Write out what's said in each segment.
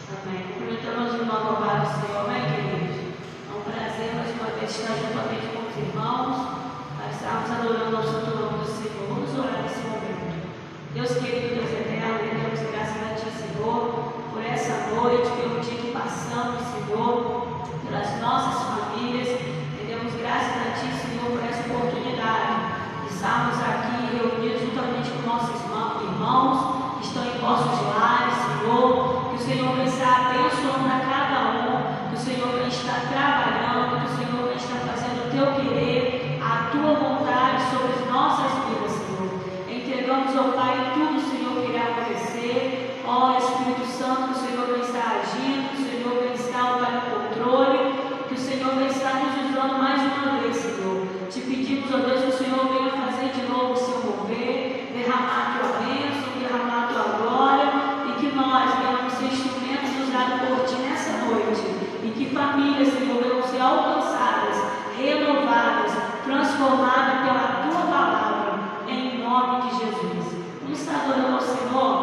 Amém. Cumprimentamos o irmão louvado do Senhor, amém, queridos? É um prazer mais uma vez estar juntamente com os irmãos, para estarmos adorando ao santo nome do Senhor. Vamos orar nesse momento. Deus querido, Deus eterno, rendemos graças a Ti, Senhor, por essa noite, pelo dia que passamos, Senhor, pelas nossas famílias. Rendemos graças a Ti, Senhor, por essa oportunidade de estarmos aqui reunidos juntamente com nossos irmãos que estão em vossos lares, Senhor. Que o Senhor venha estar abençoando a cada um, que o Senhor venha estar trabalhando, que o Senhor venha estar fazendo o Teu querer, a Tua vontade sobre as nossas vidas, Senhor. Entregamos ao Pai tudo, Senhor, que irá acontecer. Ó Espírito Santo, que o Senhor venha estar agindo, que o Senhor venha estar, ó Pai, no controle, que o Senhor venha estar nos usando mais uma vez, Senhor. Te pedimos, ó Deus, que o Senhor venha fazer de novo o seu mover, derramar a Tua bênção, derramar a Tua glória, e que nós venhamos ser instrumentos usados por Ti nessa noite, e que famílias, Senhor, venham ser alcançadas, renovadas, transformadas pela Tua palavra, em nome de Jesus. Vamos estar adorando ao Senhor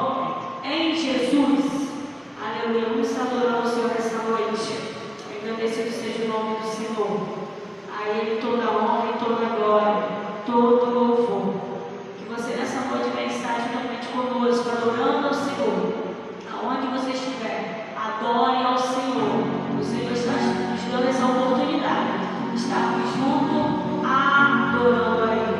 em Jesus. Aleluia. Vamos estar adorando ao Senhor essa noite. Agradecido seja o nome do Senhor. A Ele toda honra e toda glória, todo louvor. Que você nessa noite venha estar juntamente conosco, adorando ao Senhor. Aonde você estiver, adore ao Senhor. O Senhor está nos dando essa oportunidade de estarmos juntos, adorando a Ele.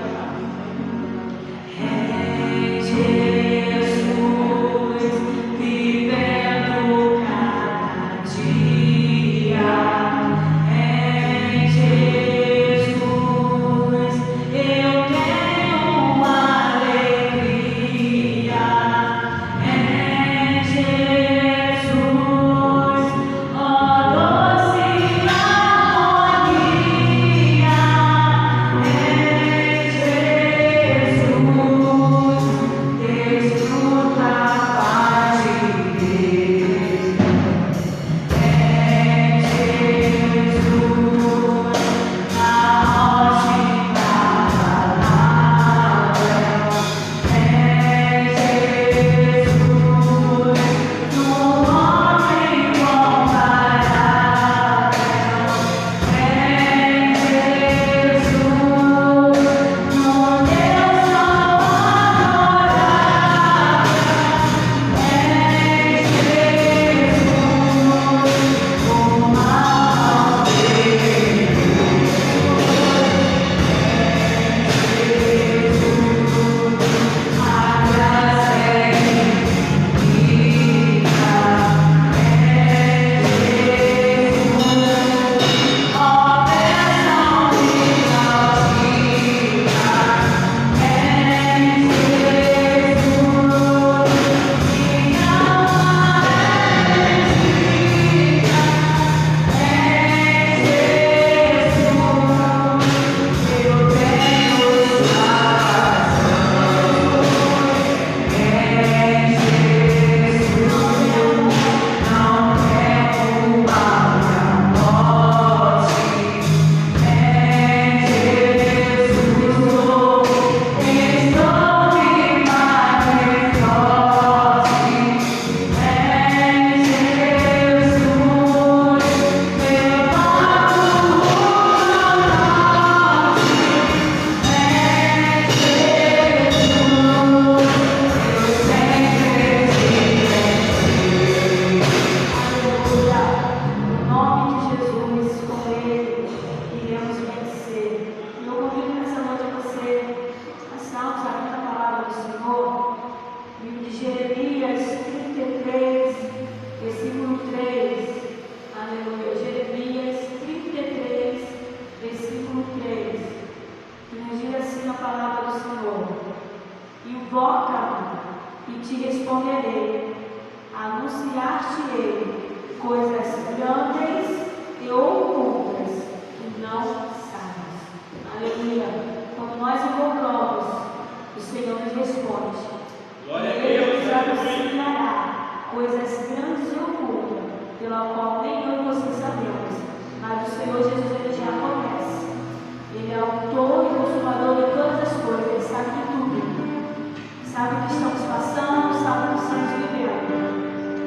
Sabe o que estamos passando, sabe o que estamos vivendo.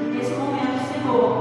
E nesse momento, Senhor,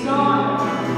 Só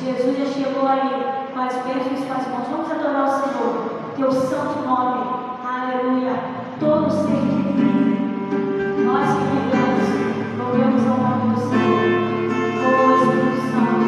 Jesus já chegou aí com as bênçãos e com as mãos. Vamos adorar o Senhor, teu santo nome. Aleluia. Todo ser que vive, nós que vivemos, louvemos ao nome do Senhor. Oh, Espírito Santo.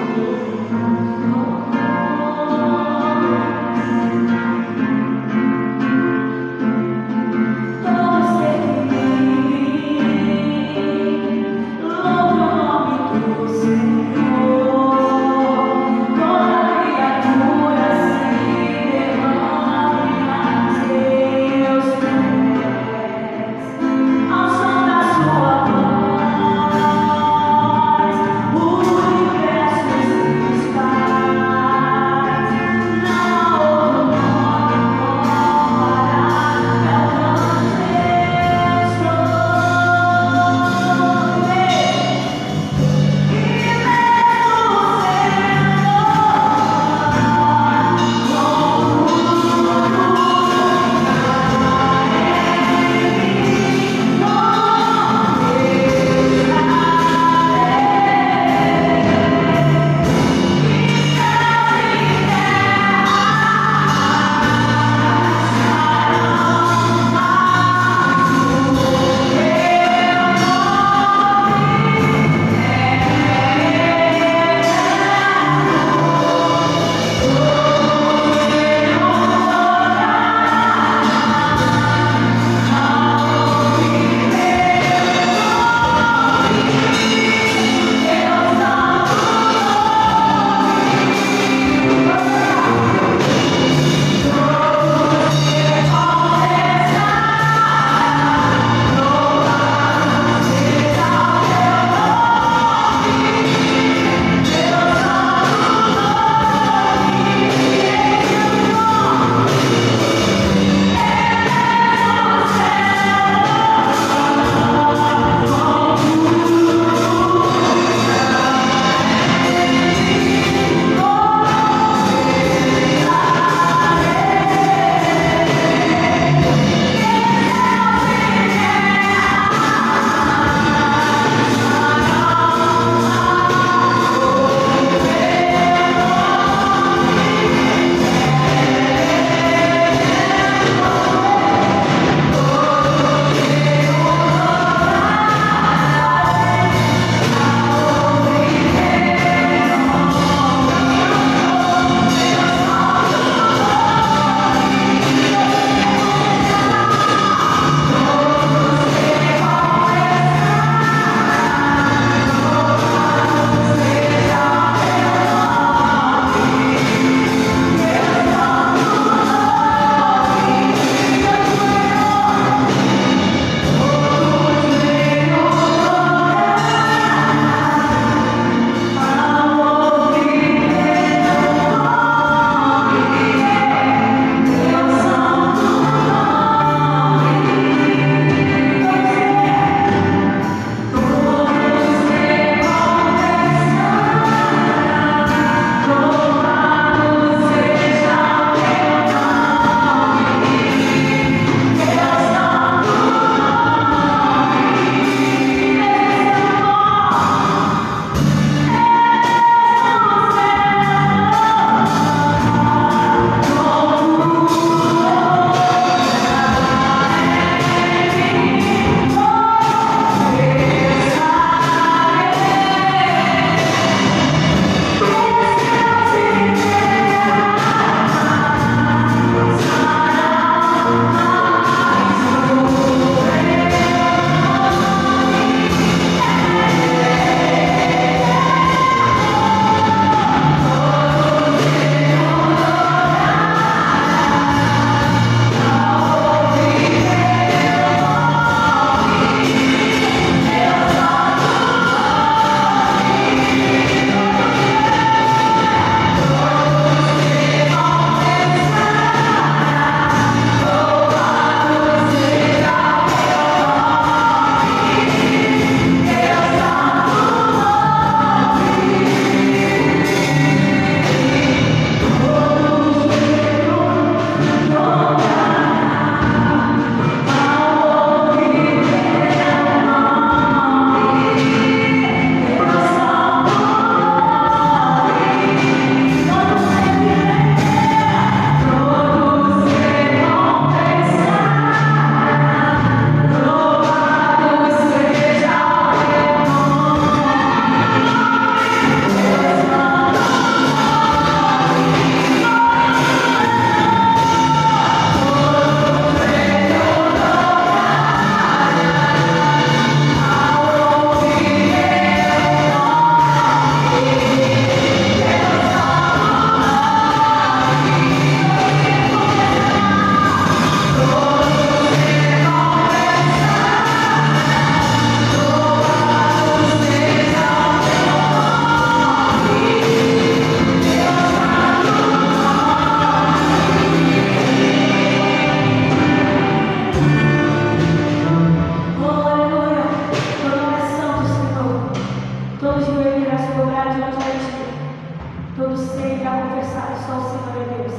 Todo ser irá confessar que só o Senhor é Deus.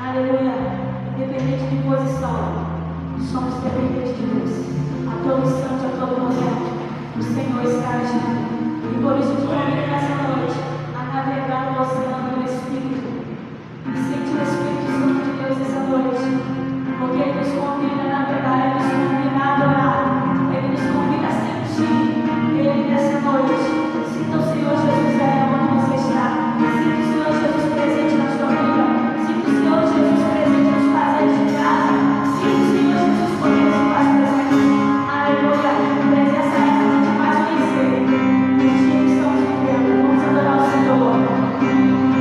Aleluia. Independente de posição, somos dependentes de Deus. A todo instante, a todo momento, o Senhor está agindo. E por isso te convido nessa noite a navegar no oceano do Espírito. E sente o Espírito Santo de Deus essa noite. Porque Ele nos convida a navegar, Ele nos convida a adorar, Ele nos convida a sentir Ele nessa noite. Sinta o Senhor Jesus aí onde você está. Sinta o Senhor Jesus presente na sua vida. Sinta o Senhor Jesus presente nos fazeres de casa. Sinta o Senhor Jesus podendo se fazer presente. Aleluia. Presença essa que te faz vencer. No dia que estamos vivendo, vamos adorar o Senhor.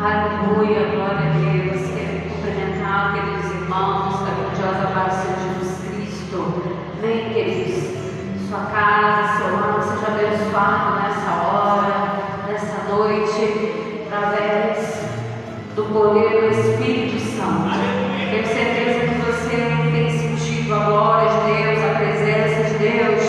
Aleluia, glória a Deus. Quero cumprimentar, queridos irmãos, da grandiosa paz do Senhor Jesus Cristo. Amém, queridos. Sua casa, seu lar, seja abençoado nessa hora, nessa noite, através do poder do Espírito Santo. Tenho certeza que você tem sentido a glória de Deus, a presença de Deus,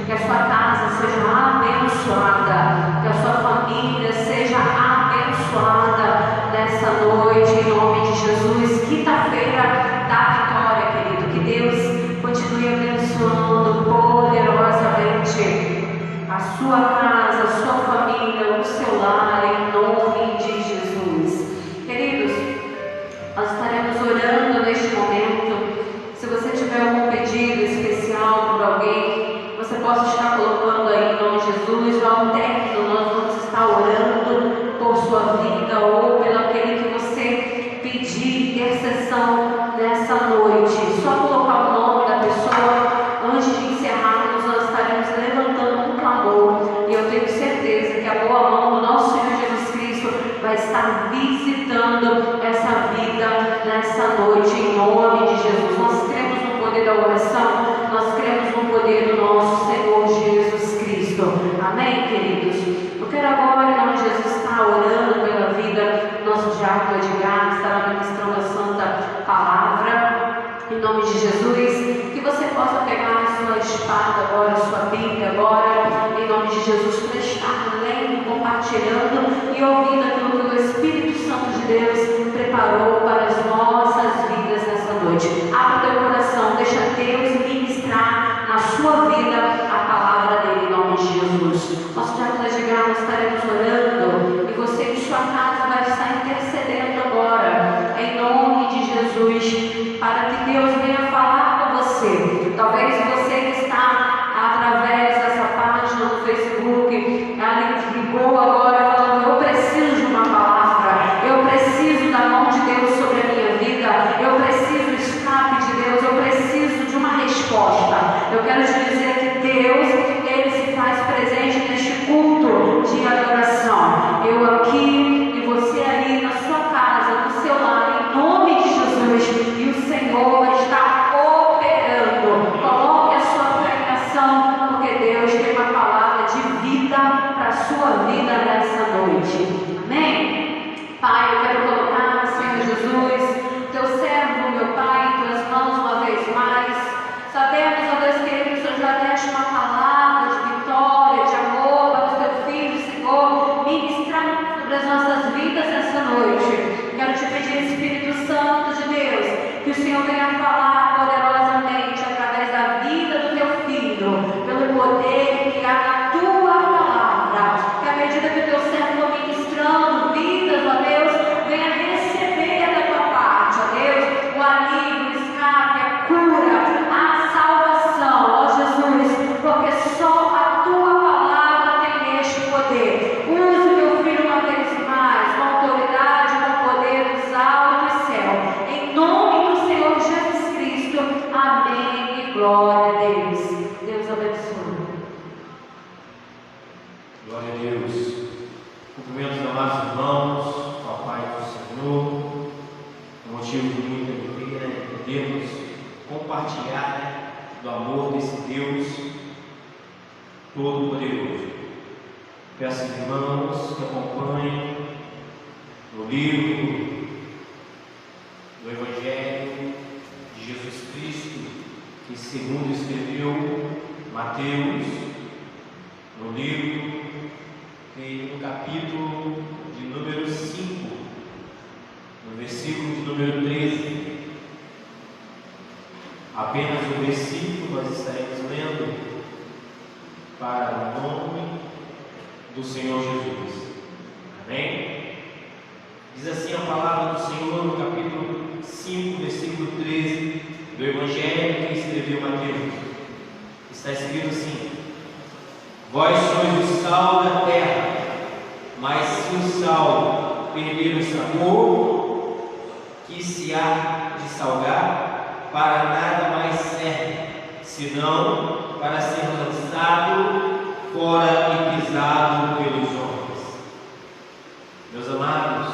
que a sua casa seja abençoada, que a sua família seja abençoada nessa noite, em nome de Jesus. Quinta-feira da vitória, querido. Que Deus continue abençoando poderosamente a sua casa, a sua família, o seu lar, em nome de Jesus. Queridos, nós estaremos orando neste momento. Se você tiver algum pedido especial por alguém, você possa estar colocando aí em nome de Jesus. Ao término, nós vamos estar orando por sua vida ou pelo aquele que você pedir intercessão nessa noite. Só colocar o nome da pessoa. Antes de encerrarmos, nós estaremos levantando um clamor, e eu tenho certeza que a boa mão do nosso Senhor Jesus Cristo vai estar visitando essa vida nessa noite, em nome de Jesus. Nós cremos no poder da oração, nós cremos no poder do nosso Senhor Jesus Cristo. Amém, queridos? Eu quero agora, em nome de Jesus, estar orando pela vida do nosso diácono Edgar, estará ministrando a santa palavra, em nome de Jesus. Que você possa pegar a sua espada agora, a sua Bíblia agora, em nome de Jesus, para estar lendo, compartilhando e ouvindo aquilo que o Espírito Santo de Deus preparou para as nossas vidas nessa noite. Abre teu coração, deixa Deus ministrar na sua vida a palavra dele, em nome de Jesus. Nosso diácono Edgar, nós estaremos orando, e você em sua casa vai estar intercedendo agora, em nome de Jesus, para que Deus venha falar com você. Talvez você que está através dessa página no Facebook, ali ligou agora falando: eu preciso de uma palavra, eu preciso da mão de Deus sobre a minha vida, eu preciso do escape de Deus, eu preciso de uma resposta. Eu quero te dizer que Deus, Ele se faz presente neste culto de adoração. Eu aqui e você aí na sua casa, no seu lar, em nome de Jesus, e o Senhor vai estar operando. Coloque a sua fé em ação, porque Deus tem uma palavra de vida para a sua vida nessa noite. Amém? Pai, eu quero colocar, Senhor Jesus, teu servo, meu Pai, em tuas mãos uma vez mais. Sabemos, ó Deus querido, que o Senhor já deste uma palavra de vitória, de amor para os teus filhos, Senhor. Ministrar sobre as nossas vidas nessa noite. Quero te pedir, Espírito Santo de Deus, que o Senhor venha falar poderosamente através da vida do teu filho, pelo poder que há na tua palavra. Que à medida que o teu servo for ministrando vidas, ó Deus, venha receber da tua parte, ó Deus, o alívio, o escape, a cura, a salvação, ó Jesus, porque só a tua palavra tem este poder. Use o teu filho uma vez mais, com autoridade, com poder dos altos céus. Em nome do Senhor Jesus Cristo. Amém e glória a Deus. Deus abençoe. Glória a Deus. Cumprimento os amados irmãos, ao Pai do Senhor, um motivo de muita alegria é podermos compartilhar do amor desse Deus Todo-Poderoso. Peço aos irmãos que acompanhem no livro do Evangelho de Jesus Cristo, que segundo escreveu Mateus, no livro e no capítulo de número 5, no versículo de número 13. Apenas o versículo nós estaremos lendo para o nome do Senhor Jesus. Amém? Diz assim a palavra do Senhor no capítulo 5, versículo 13 do Evangelho que escreveu Mateus. Está escrito assim: vós sois o sal da terra, mas se o sal perder o sabor, que se há de salgar, para nada mais serve, senão para ser lançado fora e pisado pelos homens. Meus amados,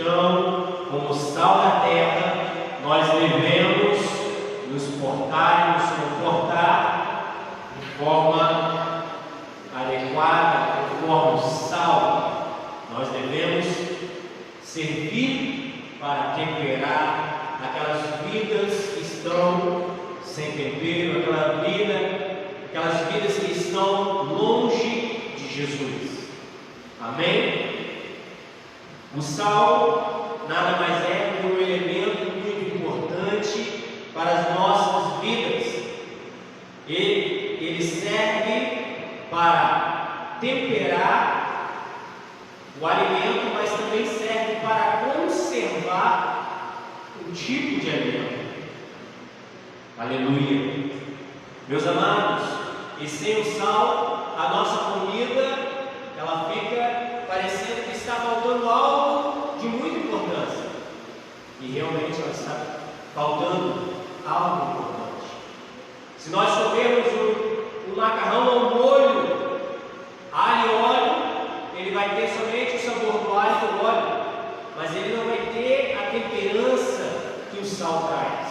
Então, como sal da terra, nós devemos nos portar e nos comportar de forma adequada, conforme o sal. Nós devemos servir para temperar aquelas vidas que estão sem tempero, aquelas vidas que estão longe de Jesus. Amém? O sal nada mais é que um elemento muito importante para as nossas vidas. Ele serve para temperar o alimento, mas também serve para conservar o tipo de alimento. Aleluia! Meus amados, e sem o sal, a nossa comida, ela fica parecendo que está faltando algo de muita importância. E realmente ela está faltando algo importante. Se nós comermos um macarrão ao molho, alho e óleo, ele vai ter somente o sabor do alho e do óleo, mas ele não vai ter a temperança que o sal traz.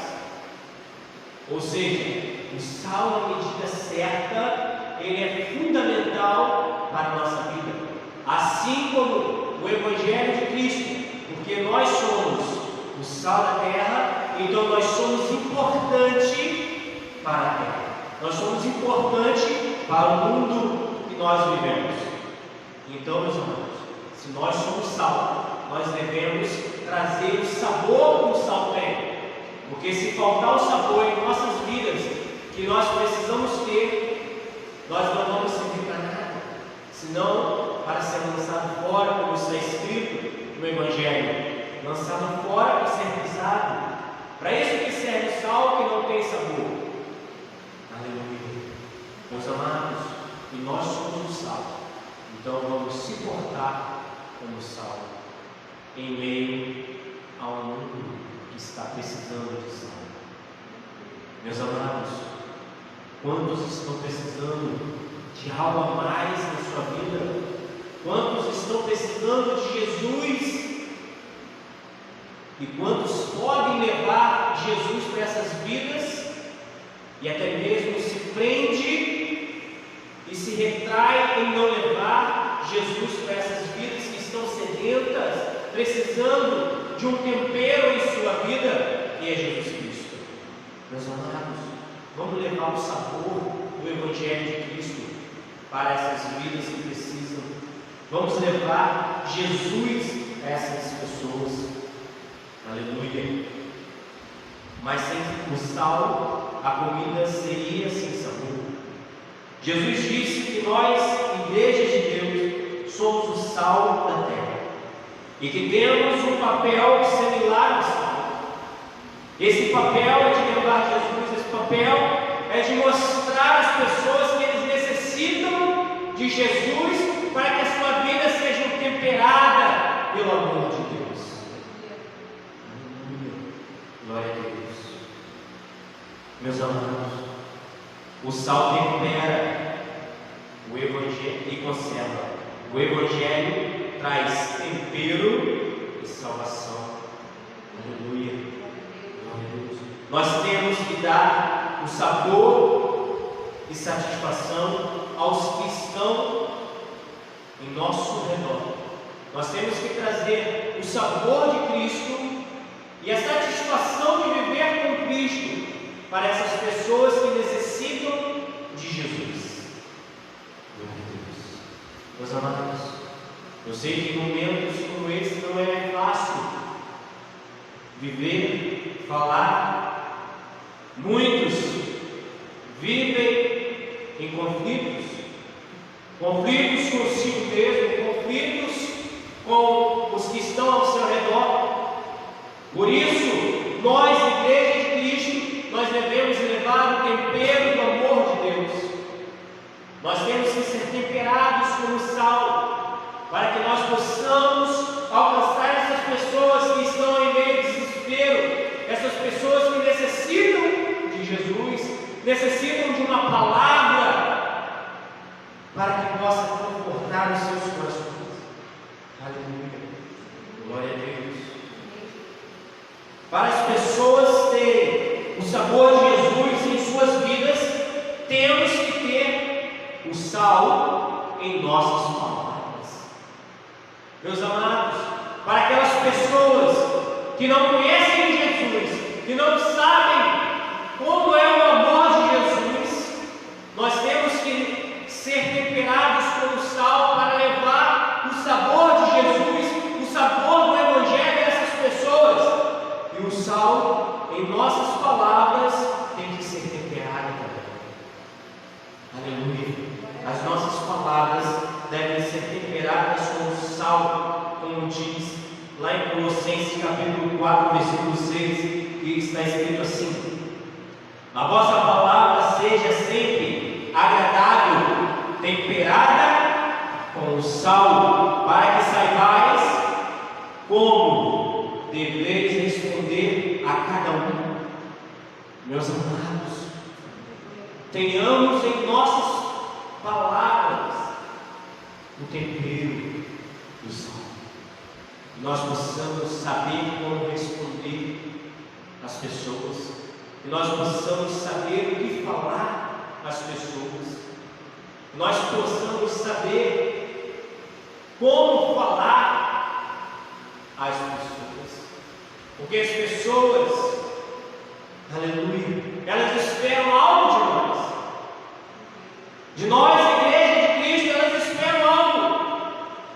Ou seja, o sal, na medida certa, ele é fundamental para a nossa vida. Assim como o Evangelho de Cristo, porque nós somos o sal da terra, então nós somos importantes para a terra. Nós somos importantes para o mundo que nós vivemos. Então, meus amados, se nós somos sal, nós devemos trazer o sabor que o sal tem. Porque se faltar o sabor em nossas vidas, que nós precisamos ter, nós não vamos servir para nada, senão para ser lançado fora, como está escrito no Evangelho, lançado fora para ser pisado. Para isso que serve o sal que não tem sabor. Aleluia. Meus amados, e nós somos o sal, então vamos se portar como sal em meio ao mundo que está precisando de sal. Meus amados, quantos estão precisando de algo a mais na sua vida? Quantos estão precisando de Jesus? E quantos podem levar Jesus para essas vidas e até mesmo se prende e se retrai em não levar Jesus para essas vidas que estão sedentas, precisando de um tempero em sua vida, que é Jesus Cristo. Meus amados, vamos levar o sabor do Evangelho de Cristo para essas vidas que precisam. Vamos levar Jesus a essas pessoas. Aleluia. Mas sem o sal, a comida seria sem sabor. Jesus disse que nós, igrejas de Deus, somos o sal da terra e que temos um papel similar ao sal. Esse papel é de levar Jesus, esse papel é de mostrar às pessoas que eles necessitam de Jesus para que a sua vida seja temperada pelo amor de Deus. Glória a Deus. Meus amados, o sal tempera o Evangelho e conserva. O Evangelho traz tempero e salvação. Aleluia. Glória a Deus. Nós temos que dar o sabor e satisfação aos que estão em nosso redor. Nós temos que trazer o sabor de Cristo e a satisfação de viver com Cristo para essas pessoas que necessitam de Jesus. Glória a Deus. Meus amados, eu sei que em momentos como esse não é fácil viver, falar. Muitos vivem em conflitos consigo mesmo, conflitos com os que estão ao seu redor. Por isso, nós, igreja de Cristo, nós devemos levar o tempero do amor de Deus. Nós temos que ser temperados como sal, para que nós possamos alcançar essas pessoas que estão em meio de desespero, essas pessoas que necessitam de Jesus, necessitam de uma palavra, para que possa confortar os seus corações. Aleluia. Glória a Deus. para as pessoas terem o sabor de Jesus em suas vidas, temos que ter o sal em nossas palavras. Meus amados, para aquelas pessoas que não conhecem Jesus, que não sabem como é o amor de Jesus, nós temos que ser temperados com o sal para levar o sabor de Jesus, o sabor do Evangelho a essas pessoas. E o sal em nossas palavras tem que ser temperado também. Aleluia. As nossas palavras devem ser temperadas com o sal, como diz lá em Colossenses capítulo 4, versículo 6, que está escrito assim: a vossa palavra seja sempre agradável, temperada com o sal, para que saibais como deveis responder a cada um. Meus amados, tenhamos em nossas palavras o tempero do sal, que nós possamos saber como responder às pessoas, que nós possamos saber o que falar às pessoas, que nós possamos saber como falar às pessoas, porque as pessoas, aleluia, elas esperam algo de nós, igreja de Cristo, elas esperam algo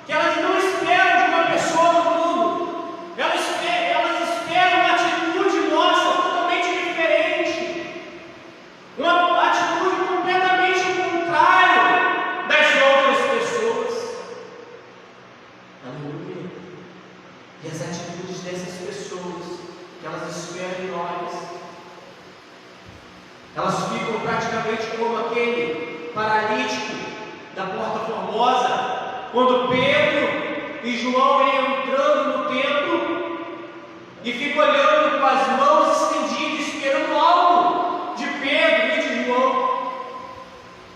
que elas não esperam de uma pessoa do mundo. Elas esperam uma atitude nossa totalmente diferente, uma atitude completamente contrária das outras pessoas. Aleluia. E as atitudes dessas pessoas que elas esperam de nós, elas ficam praticamente como aquele paralítico da Porta Formosa, quando Pedro e João vêm entrando no templo e ficam olhando com as mãos estendidas, esperando algo de Pedro e de João.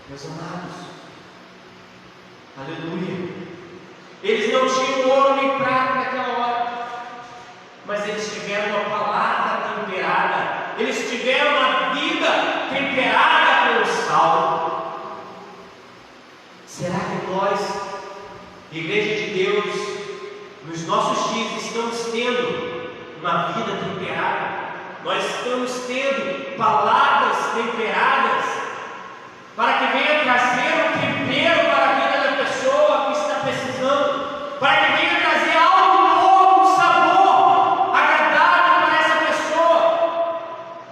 Meus amados, aleluia, eles não tinham ouro nem prata naquela hora, mas eles tiveram uma palavra temperada, eles tiveram uma vida temperada pelo sal. Será que nós, igreja de Deus, nos nossos dias estamos tendo uma vida temperada? Nós estamos tendo palavras temperadas para que venha trazer um tempero para a vida da pessoa que está precisando, para que venha trazer algo novo, um sabor agradável para essa pessoa.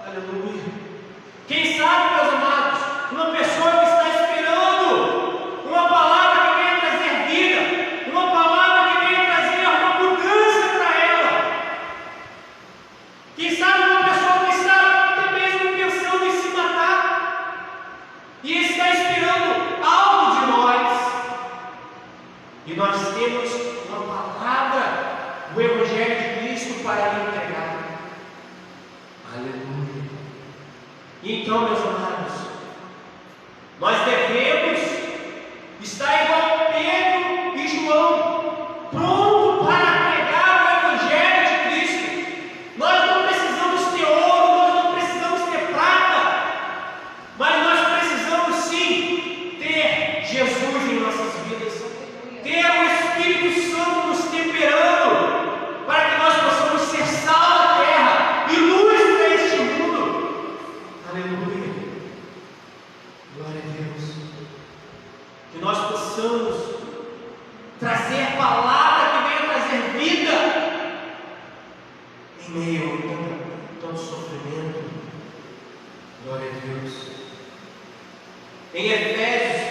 Aleluia. Quem sabe, meus amados, uma pessoa que está esperando uma palavra que venha trazer vida, uma palavra que venha trazer uma mudança para ela. Quem sabe uma pessoa que está até mesmo pensando em se matar e está esperando algo de nós. E nós temos uma palavra do Evangelho de Cristo para lhe entregar. Aleluia. E então, meus amados, nós devemos estar igual Pedro e João, pronto para pregar o Evangelho de Cristo. Nós não precisamos ter ouro, nós não precisamos ter prata, mas nós precisamos sim ter Jesus em nossas vidas, ter o Espírito Santo nos temperando, para que nós possamos ser sal da terra e luz para este mundo. Aleluia. Glória a Deus. Que nós possamos trazer a palavra que venha trazer vida em meio a tanto sofrimento. Glória a Deus. Em Efésios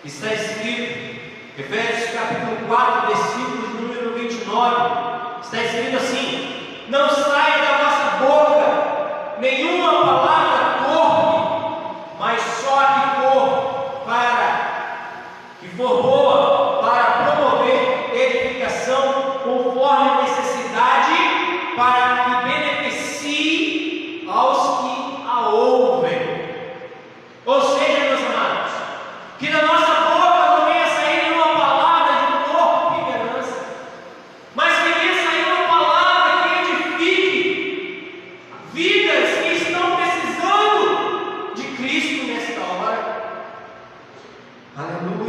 está escrito, Efésios capítulo 4, versículo número 29, está escrito assim: não saia da vossa boca nenhuma palavra torpe, mas só que for boa para promover edificação conforme a necessidade, para que beneficie aos que a ouvem. Ou seja, meus amados, que da nossa boca não venha sair nenhuma palavra de torpe e ganância, mas que venha sair uma palavra que edifique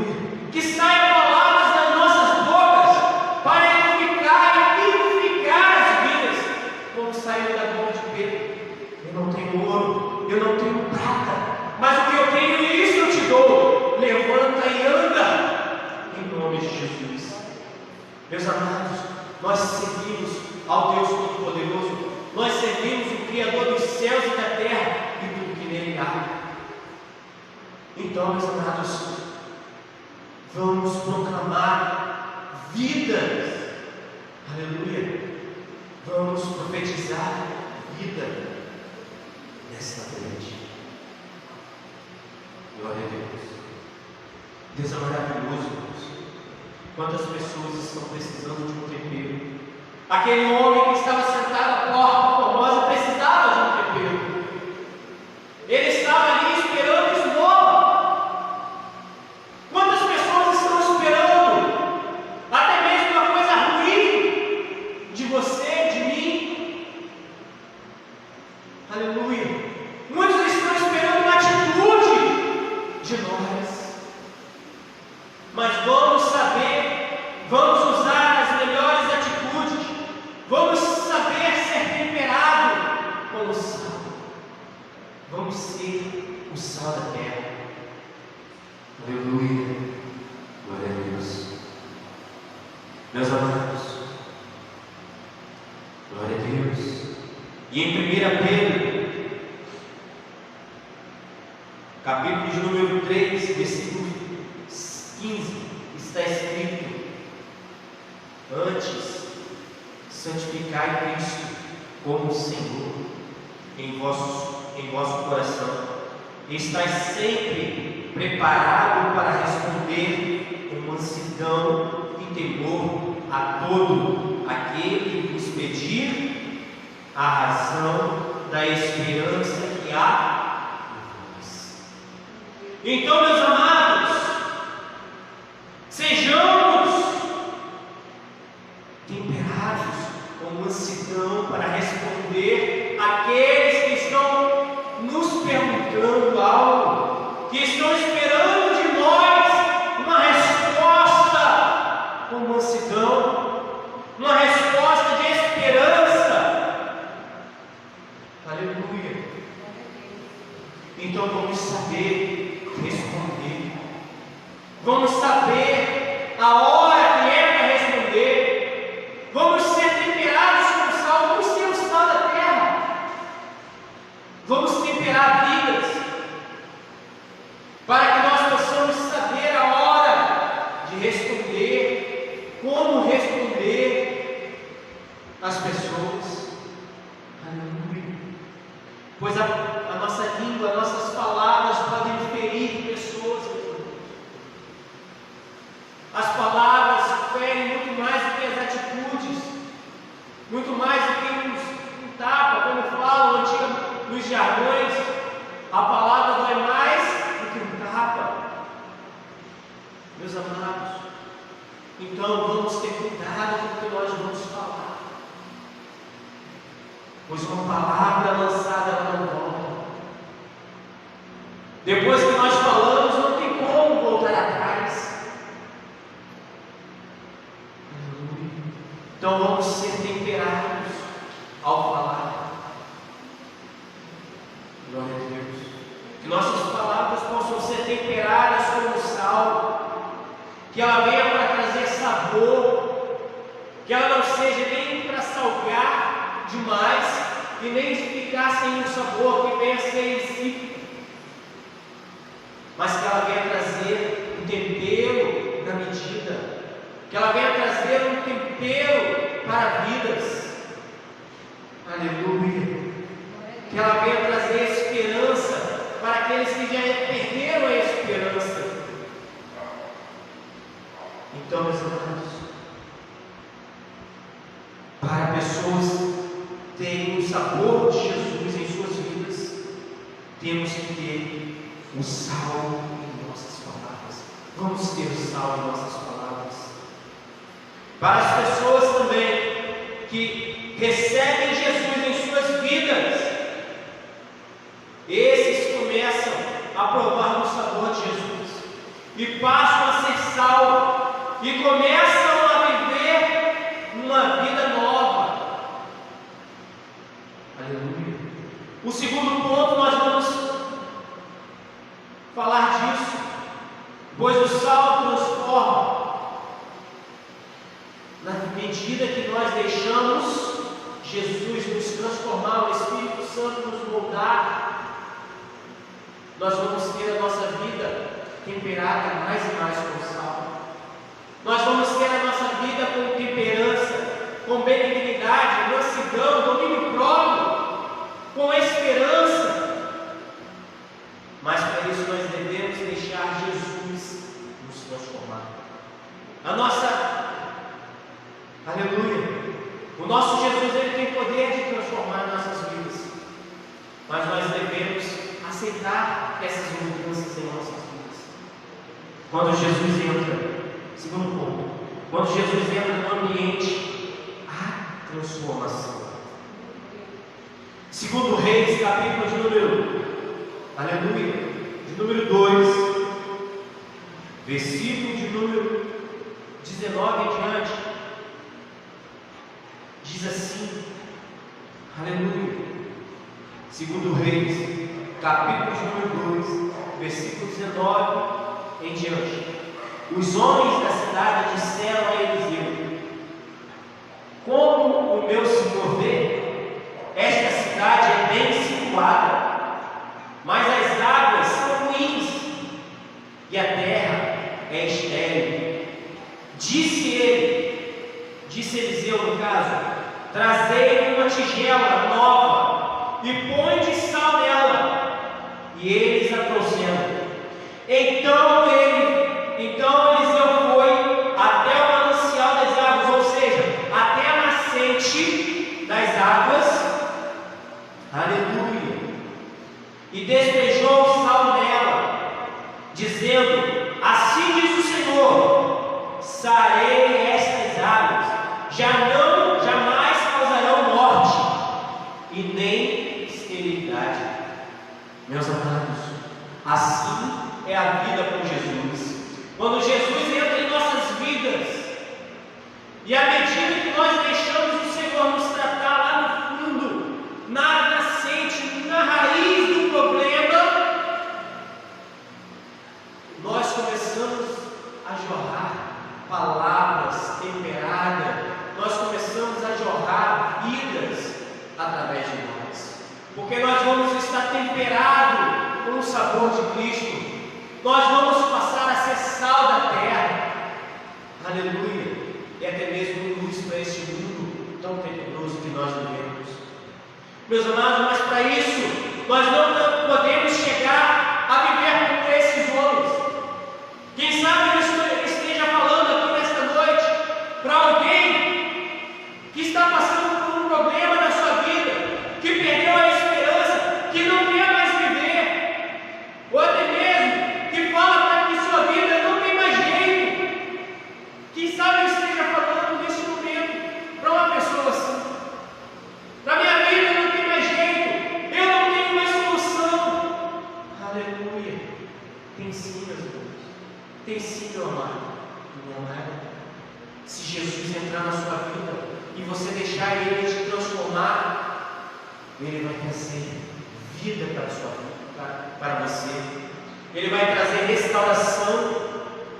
Aleluia. Que saiam palavras das nossas bocas para edificar e vivificar as vidas, como saiu da boca de Pedro. Eu não tenho ouro, eu não tenho prata, mas o que eu tenho, isso eu te dou. Levanta e anda, em nome de Jesus. Meus amados, nós servimos ao Deus Todo-Poderoso, nós servimos o Criador dos céus e da terra e tudo que nele há. Então, meus amados, vamos proclamar vidas, aleluia, vamos profetizar vida nesta noite. Glória a Deus. Deus é maravilhoso, irmãos. Quantas pessoas estão precisando de um tempero? Aquele homem que estava sentado à porta formosa precisava de um tempero. Ele estava ali esperando esmola. Quantas pessoas estão esperando até mesmo uma coisa ruim de você, de mim? Aleluia. Muitos estão esperando uma atitude de nós. Mas vamos saber, vamos usar as melhores atitudes, vamos saber ser temperado como sal, vamos ser o sal da terra. Aleluia, glória a Deus. Meus amados, glória a Deus. E em 1 Pedro, capítulo de número 3, versículo 15, está escrito: antes, santificai Cristo como Senhor em vosso coração, e estáis sempre preparado para responder com mansidão e temor a todo aquele que vos pedir a razão da esperança que há em vós. Então, meus amados, sejamos temperados com mansidão para responder àqueles que estão nos perguntando algo, que estão esperando de nós uma resposta com mansidão, uma resposta de esperança. Aleluia. Então vamos saber responder, vamos saber a hora que é para responder, vamos ser temperados com sal, vamos ser o sal da terra, vamos temperar vidas, para que nós possamos saber a hora de responder, como responder às pessoas. Aleluia. Pois a nossa língua, as nossas palavras podem ferir pessoas. As palavras ferem muito mais do que as atitudes, muito mais do que um tapa, como falam nos jargões. A palavra dói mais do que um tapa. Meus amados, então vamos ter cuidado com o que nós vamos falar, pois uma palavra lançada ela não volta. Depois que nós falamos, não tem como voltar atrás. Então vamos ser temperados ao falar. Glória a Deus. Que nossas palavras possam ser temperadas como sal, que ela venha para trazer sabor, que ela não seja nem para salgar demais e nem de ficar sem um sabor que venha a ser insípido, mas que ela venha trazer um tempero na medida, que ela venha trazer um tempero para vidas. Aleluia. Que ela venha trazer esperança para aqueles que já perderam a esperança. Então, meus amados, para pessoas terem o sabor de Jesus em suas vidas, temos que ter o sal em nossas palavras. Vamos ter o sal em nossas palavras. Para as pessoas também que recebem Jesus em suas vidas, esses começam a provar o sabor de Jesus. e passam a ser sal e começam a viver uma vida nova. Aleluia. O segundo ponto, nós vamos falar disso, pois o sal transforma. Na medida que nós deixamos Jesus nos transformar, o Espírito Santo nos moldar, nós vamos ter a nossa vida temperada mais e mais com sal. Nós vamos ter a nossa vida com temperança, com benignidade, mansidão, domínio próprio, com esperança. Mas para isso nós devemos deixar Jesus nos transformar. A nossa, aleluia, o nosso Jesus, ele tem poder de transformar nossas vidas, mas nós devemos aceitar essas mudanças em nossas vidas. Quando Jesus entra, segundo ponto, quando Jesus entra no ambiente, há transformação. Segundo Reis, capítulo de número, aleluia, de número 2, versículo de número 19 em diante, diz assim, aleluia, segundo Reis, capítulo de número 2, versículo 19 em diante. Os homens da cidade disseram a Eliseu: como o meu senhor vê, esta cidade é bem situada, mas as águas são ruins e a terra é estéril. Disse Eliseu no caso: trazei uma tigela nova e põe sal nela. E eles a trouxeram. Então Eliseu foi até o manancial das águas, ou seja, até a nascente das águas, aleluia, e despejou o sal nela, dizendo: assim diz o Senhor, sarei estas águas, jamais causarão morte e nem esterilidade. Meus amados, assim é a vida com Jesus. Quando Jesus entra em nossas vidas, e à medida que nós deixamos o Senhor nos tratar lá no fundo, na nascente, na raiz do problema, nós começamos a jorrar palavras temperadas, nós começamos a jorrar vidas através de nós, porque nós vamos estar temperados com o sabor de Cristo, nós vamos passar a ser sal da terra, aleluia, e até mesmo luz para este mundo tão tenebroso que nós vivemos. Meus amados, mas para isso nós não podemos chegar a viver como esses homens. Quem sabe eu esteja falando aqui nesta noite para alguém que está passando por um problema na sua vida, que perdeu a esperança, que não quer mais viver, ou até mesmo que fala para que sua vida não tem mais jeito. Quem sabe eu esteja falando neste momento para uma pessoa assim: para minha vida não tem mais jeito, eu não tenho mais solução. Aleluia. Tem sim, meus irmãos, tem sim, meu amado, minha amada. Se Jesus entrar na sua vida e você deixar Ele te transformar, Ele vai trazer vida para a sua vida, para você. Ele vai trazer restauração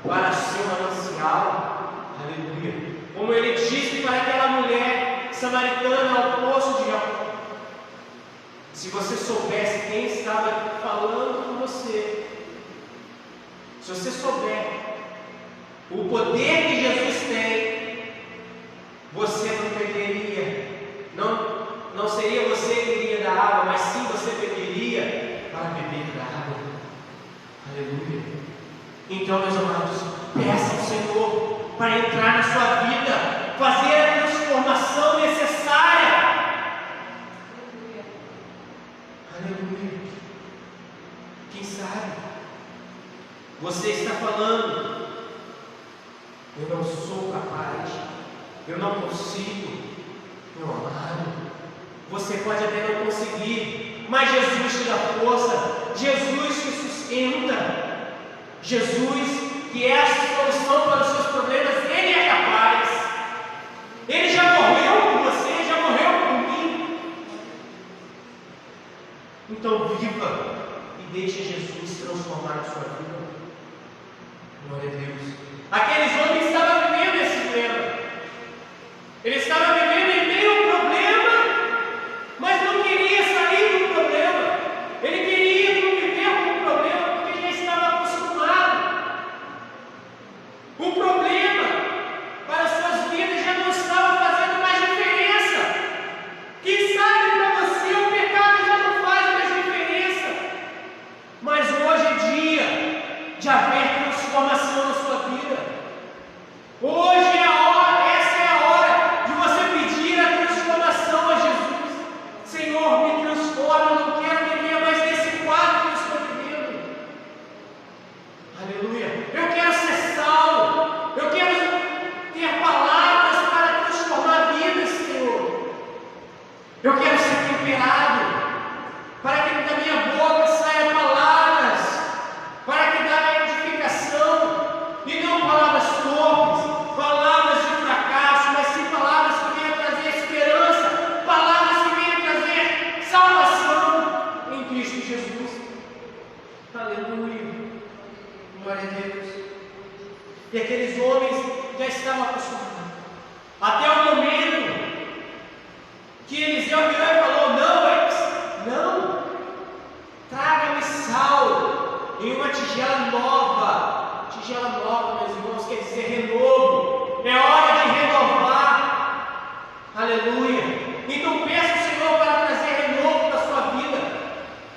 para o seu manancial. Aleluia. Como Ele disse para aquela mulher samaritana ao poço de Jacó: se você soubesse quem estava falando com você, se você souber o poder que Jesus tem, você não beberia, não seria você que iria da água, mas sim você beberia para beber da água. Aleluia. Então, meus amados, peça ao Senhor para entrar na sua vida, fazer a transformação necessária. Aleluia. Quem sabe você está falando: eu não sou capaz, eu não consigo. Meu amado, você pode até não conseguir, mas Jesus te dá força, Jesus te sustenta, Jesus que é a solução para os seus problemas, Ele é capaz. Ele já morreu por você, já morreu por mim. Então viva e deixe Jesus transformar a sua vida. Glória a Deus. Aqueles homens estavam vivendo esse dilema. Ele estava vivendo em meio ao problema, mas não queria sair do problema. Ele queria conviver com o problema porque já estava acostumado. O problema para suas vidas já não estava fazendo mais diferença. Quem sabe para você o pecado já não faz mais diferença. Mas hoje é dia de haver transformação na sua vida. Hoje é a hora, essa é a hora de você pedir a transformação a Jesus. Senhor, me transforma, eu não quero viver mais nesse quadro que eu estou vivendo. Aleluia. Eu quero ser salvo. Eu quero ter palavras para transformar vidas, Senhor. Eu quero ser temperado, para que da minha boca saia palavras, para que da edificação, e não palavras torpes, palavras de fracasso, mas sim palavras que venham trazer esperança, palavras que venham trazer salvação em Cristo Jesus. Aleluia. Glória a Deus. E aqueles homens já estavam acostumados. Até o momento que Eliseu virou e falou: não, traga-me sal em uma tigela nova. Tigela nova, meus irmãos, quer dizer renovo. É hora de renovar. Aleluia. Então peça ao Senhor para trazer renovo para a sua vida.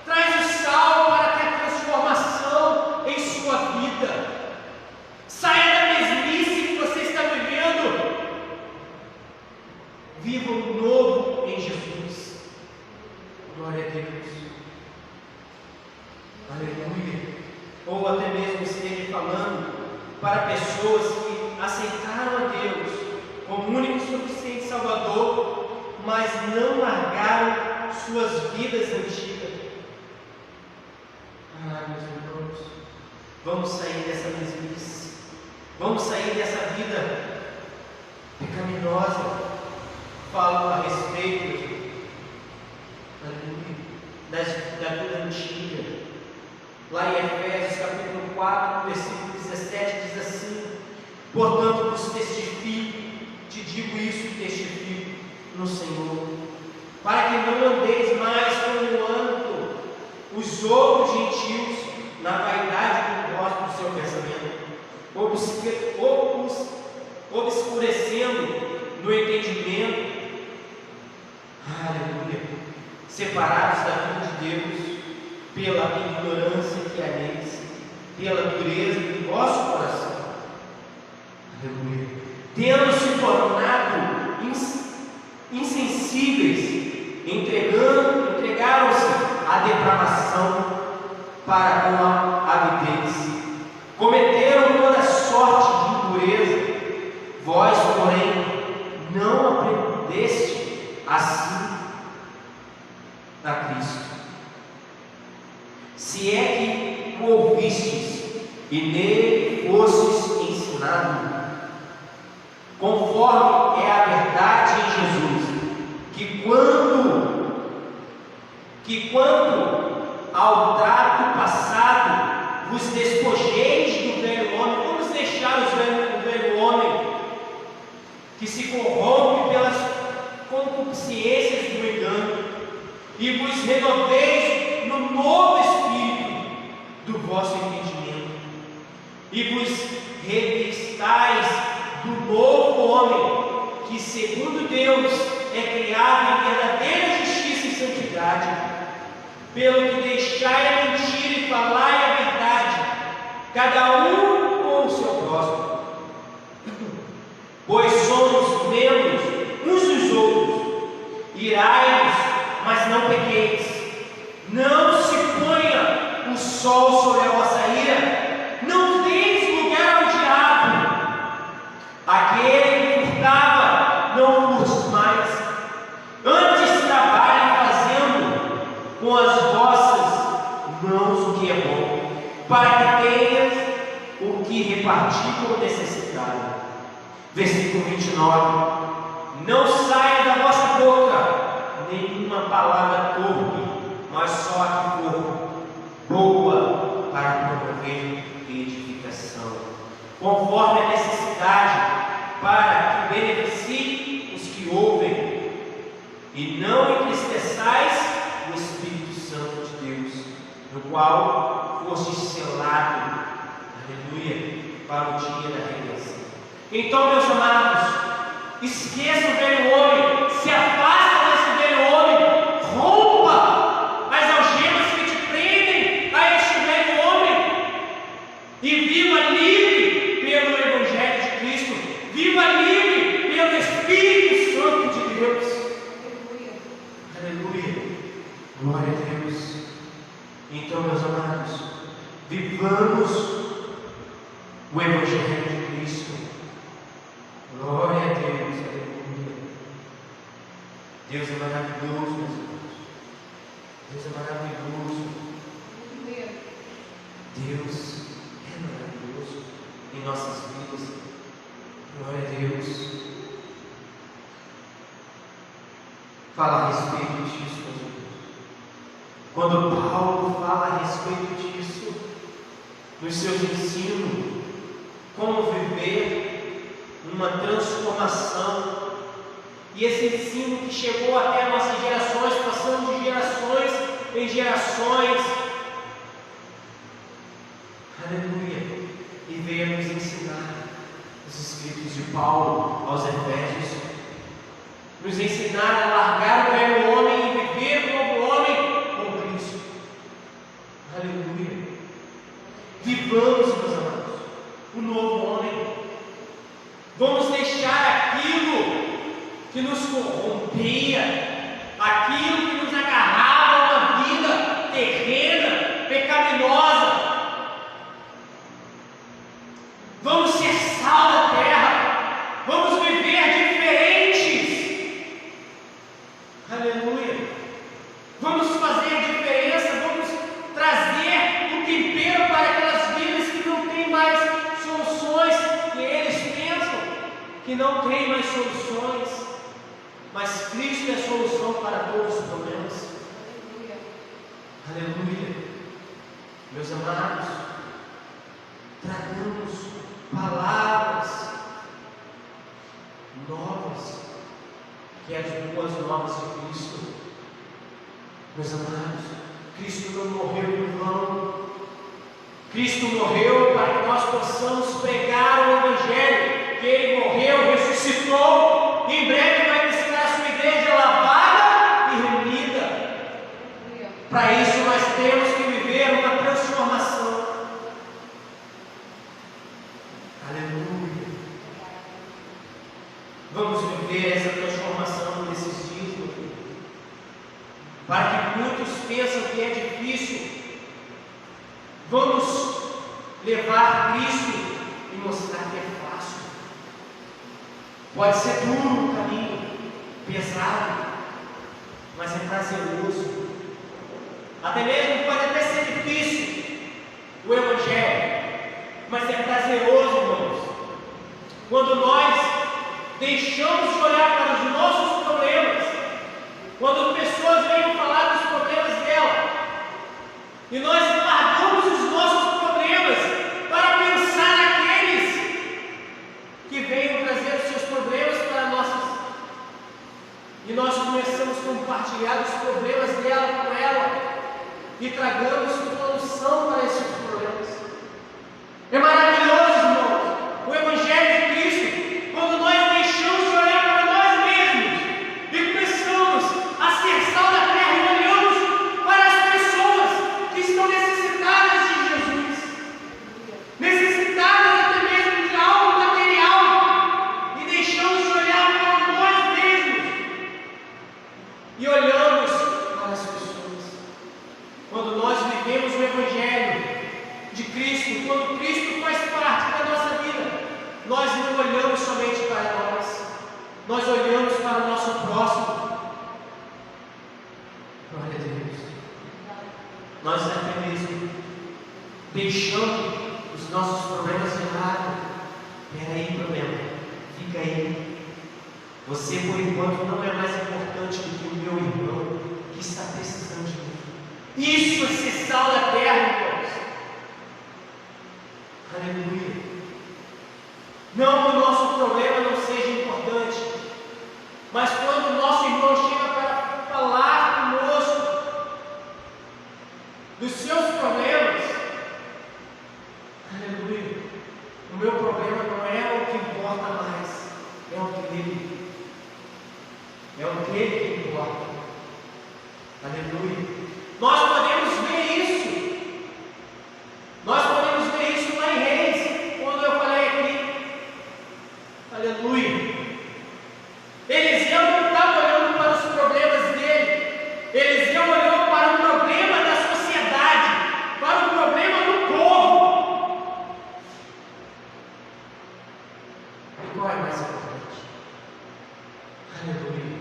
Traz o sal para ter transformação em sua vida. Saia da mesmice que você está vivendo. Viva o novo em Jesus. Glória a Deus. Aleluia. Ou até mesmo esteja falando para pessoas que aceitaram a Deus como único e suficiente Salvador, mas não largaram suas vidas antigas. Meus irmãos, vamos sair dessa mesmice. Vamos sair dessa vida pecaminosa. Falo a respeito da vida antiga. Lá em Efésios capítulo 4, versículo 17, diz assim: portanto vos testifico, te digo isso e testifico no Senhor, para que não andeis mais como andam os outros gentios na vaidade do gosto do seu pensamento, obscurecendo no entendimento, aleluia, separados da vida de Deus pela ignorância que há neles, pela dureza do nosso coração, aleluia, tendo se tornado insensíveis, entregaram-se à depravação para com a avidez, cometeram toda sorte de impureza. Vós, porém, não aprendeste assim a Cristo, se é que o ouvistes e nele fostes ensinados, conforme é a verdade em Jesus, que quanto ao trato passado vos despojeis do velho homem. Vamos deixar o velho homem que se corrompe pelas concupiscências do engano, e vos renoveis no novo espírito do vosso entendimento, e vos revistais do novo homem, que segundo Deus é criado em verdadeira justiça e santidade. Pelo que deixai a mentira e falai a verdade, cada um com o seu próximo, pois somos membros uns dos outros. Irai-vos, mas não pequeis. Não se ponha o sol sobre a vossa ira. Não deis lugar ao diabo. Aquele que furtava, não furte mais. Antes trabalhe fazendo com as vossas mãos o que é bom, para que tenhas o que que repartir com o necessitado. Versículo 29. Não saia da vossa boca nenhuma palavra torpe, mas só a que for boa para promover edificação, conforme a necessidade, para que beneficie os que ouvem, e não entristeçais o Espírito Santo de Deus, no qual foste selado, aleluia, para o dia da redenção. Então, meus amados, esqueça o velho homem, se afasta desse velho homem, rompa as algemas que te prendem a este velho homem e viva livre pelo Evangelho de Cristo, viva livre pelo Espírito Santo de Deus. Aleluia, glória a Deus. Então, meus amados, vivamos o Evangelho de Cristo. Glória a Deus, aleluia. Deus é maravilhoso, meus irmãos. Deus é maravilhoso. Deus é maravilhoso em nossas vidas. Glória a Deus. Fala a respeito disso, meus irmãos. Quando Paulo fala a respeito disso, nos seus ensinos, como viver uma transformação, e esse ensino que chegou até nossas gerações, passando de gerações em gerações, aleluia, e veio nos ensinar os escritos de Paulo aos Efésios, nos ensinar a largar o velho homem e viver o novo homem com Cristo. Aleluia. Vivamos, meus amados, o novo homem. Vamos deixar aquilo que nos corrompia, aquilo que nos agarrava a uma vida terrena, pecaminosa. Vamos ser sal da terra, vamos viver diferentes. Aleluia. Vamos fazer a diferença, vamos trazer o tempero para aquelas vidas que não têm mais soluções, que eles pensam que não tem mais soluções, mas Cristo é a solução para todos os problemas. Aleluia. Meus amados, tragamos palavras novas, que é as boas novas de Cristo. Meus amados, Cristo não morreu em vão. Cristo morreu para que nós possamos pregar o Evangelho, que Ele morreu, ressuscitou, e em breve vai visitar a sua igreja lavada e remida. Para isso nós temos que viver uma transformação. Aleluia. Vamos viver essa transformação nesses dias, meu filho. Para que muitos pensam que é difícil, vamos levar Cristo e mostrar que é fácil. Pode ser duro o caminho, pesado, mas é prazeroso. Até mesmo pode até ser difícil o Evangelho, mas é prazeroso, irmãos. Quando nós deixamos de olhar para os nossos problemas, quando pessoas vêm falar dos problemas dela, e nós largamos os nossos problemas para pensar naqueles que venham trazer os seus problemas para nossas, e nós começamos a compartilhar os problemas dela com ela, e tragamos solução para esses problemas. É maravilhoso, irmãos, o Evangelho de Cristo, quando nós deixamos de olhar para nós mesmos e começamos a ser sal da terra e olhamos para as pessoas que estão necessitadas de Jesus, necessitadas até mesmo de algo material, e deixamos de olhar para nós mesmos e olhamos para as pessoas. Quando nós vivemos o Evangelho de Cristo, quando Cristo faz parte da nossa vida, nós não olhamos somente para nós olhamos para o nosso próximo. Glória a Deus. Nós até mesmo deixamos os nossos problemas de lado. Peraí, problema, fica aí. Você, por enquanto, não é mais importante do que o meu irmão que está precisando de mim. Isso é ser sal da terra, irmãos. Aleluia. Não que o nosso problema não seja importante, mas quando o nosso irmão chega para falar conosco dos seus problemas, aleluia, o meu problema não é o que importa mais, é o que ele. É o que ele importa. Aleluia. Nós podemos ver isso. Nós podemos ver isso lá em Reis, quando eu falei aqui. Aleluia. Eliseu não estava olhando para os problemas dele. Eliseu olhou para o problema da sociedade, para o problema do povo. E qual é mais importante? Aleluia.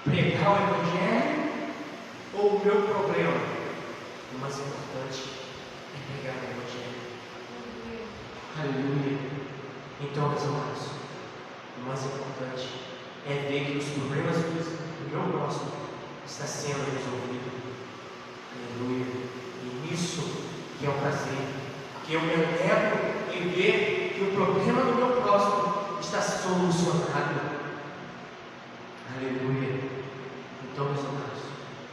Pregar o Evangelho ou o meu problema? O mais importante é pregar o Evangelho. Aleluia. Então, meus amados, o mais importante é ver que os problemas do meu próximo estão sendo resolvidos. Aleluia. E nisso que é um prazer, que eu me alegro em ver que o problema do meu próximo está solucionado. Aleluia. Então, meus amados,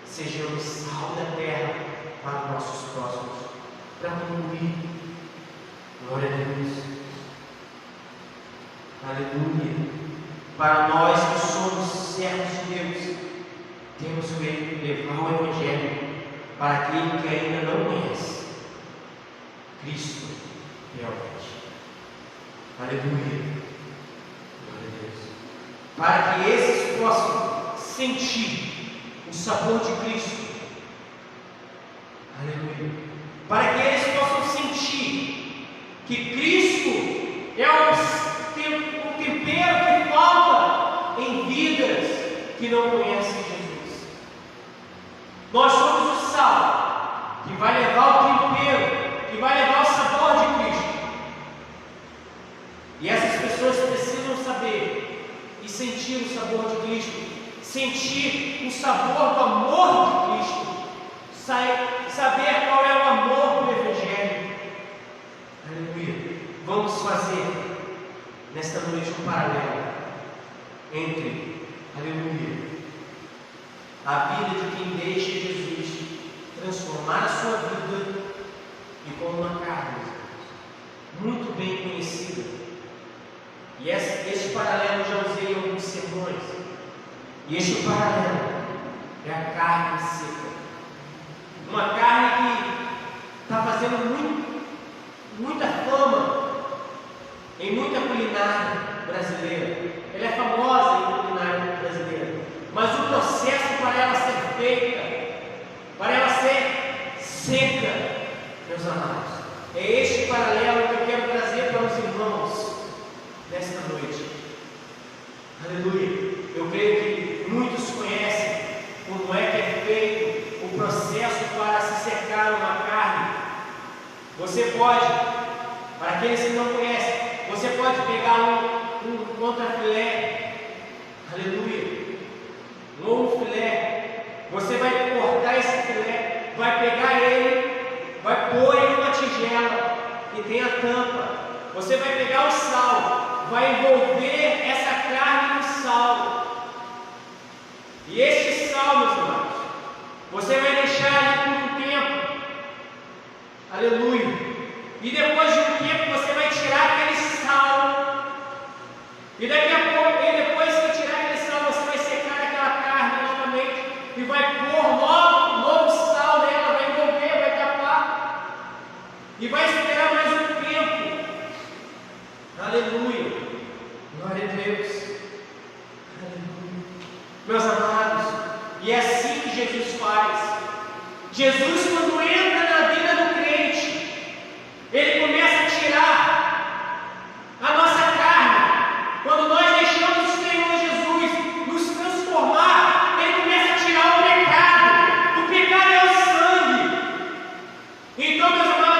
sejamos sal da terra para nossos próximos. Para concluir, glória a Deus. Aleluia. Para nós que somos servos de Deus, temos que levar o Evangelho para aquele que ainda não conhece Cristo realmente. Aleluia. Glória a Deus. Para que esses possam sentir o sabor de Cristo. Aleluia. Para que eles possam sentir que Cristo é o tempero que falta em vidas que não conhecem Jesus. Nós somos o sal que vai levar o tempero, que vai levar o sabor de Cristo. E essas pessoas precisam saber e sentir o sabor de Cristo, sentir o sabor do amor de Cristo, saber qual é o amor do Evangelho. Aleluia. Vamos fazer nesta noite um paralelo entre, aleluia, a vida de quem deixa Jesus transformar a sua vida e como uma carne muito bem conhecida. E esse paralelo eu já usei em alguns sermões. E este paralelo é a carne seca. Uma carne que está fazendo muita fama em muita culinária brasileira. Ela é famosa em culinária brasileira. Mas o processo para ela ser feita, para ela ser seca, meus amados, é este paralelo que eu quero trazer para os irmãos nesta noite. Aleluia. Eu creio que muitos conhecem como é que é feito o processo para se secar uma carne. Você pode, para aqueles que não conhecem, você pode pegar um contrafilé, aleluia, um filé, você vai cortar esse filé, vai pegar ele, vai pôr ele numa tigela que tem a tampa, você vai pegar o sal, vai envolver essa carne no sal, e este sal, meus irmãos, você vai deixar ele por um tempo, aleluia, e depois de um tempo você vai tirar aquele sal, e daqui a pouco, depois que tirar aquele sal, você vai secar aquela carne novamente, e vai pôr novo sal nela, vai envolver, vai tapar, e vai esperar mais um tempo, aleluia, glória a Deus, aleluia, meus amados, e é assim que Jesus faz. Jesus, quando entra na vida do crente, ele começa a tirar a nossa carne. Quando nós deixamos o Senhor Jesus nos transformar, ele começa a tirar o pecado. O pecado é o sangue. Então, meus amados,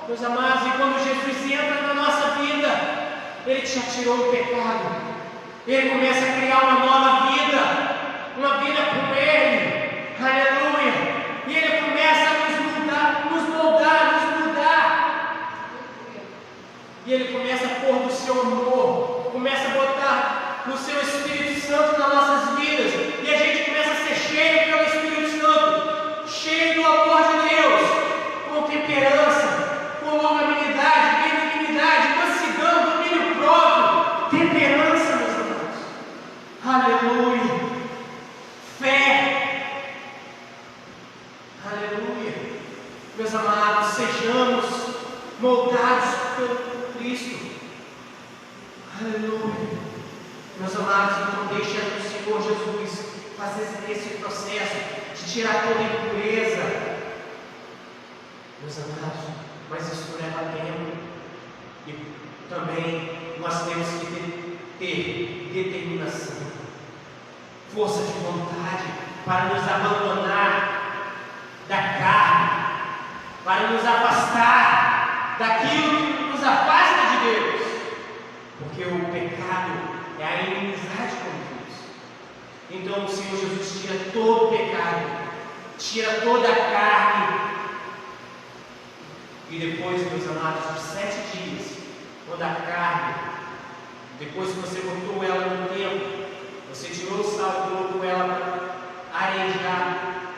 Meus amados, e quando Jesus entra na nossa vida, Ele já tirou o pecado. Ele começa a criar uma nova vida com Ele. Aleluia! E Ele começa a nos moldar. E Ele começa a pôr do seu amor, começa a botar no seu Espírito Santo nas nossas vidas. E a gente começa a ser cheio pelo Espírito Santo, cheio do amor de Deus, com temperança, com longanimidade, benignidade, mansidão, domínio próprio, temperança, meus amados. Aleluia! Fé. Aleluia! Meus amados, sejamos moldados pelo Cristo. Aleluia! Meus amados, então deixa o Senhor Jesus fazer esse processo de tirar toda a impureza. Meus amados, mas isso leva tempo. E também nós temos que ter determinação, força de vontade para nos abandonar da carne, para nos afastar daquilo que nos afasta de Deus, porque o pecado é a inimizade com Deus. Então o Senhor Jesus tira todo o pecado, tira toda a carne, e depois, meus amados, de 7 dias, quando a carne, depois que você botou ela no tempo, você tirou o sal e colocou ela para arejar,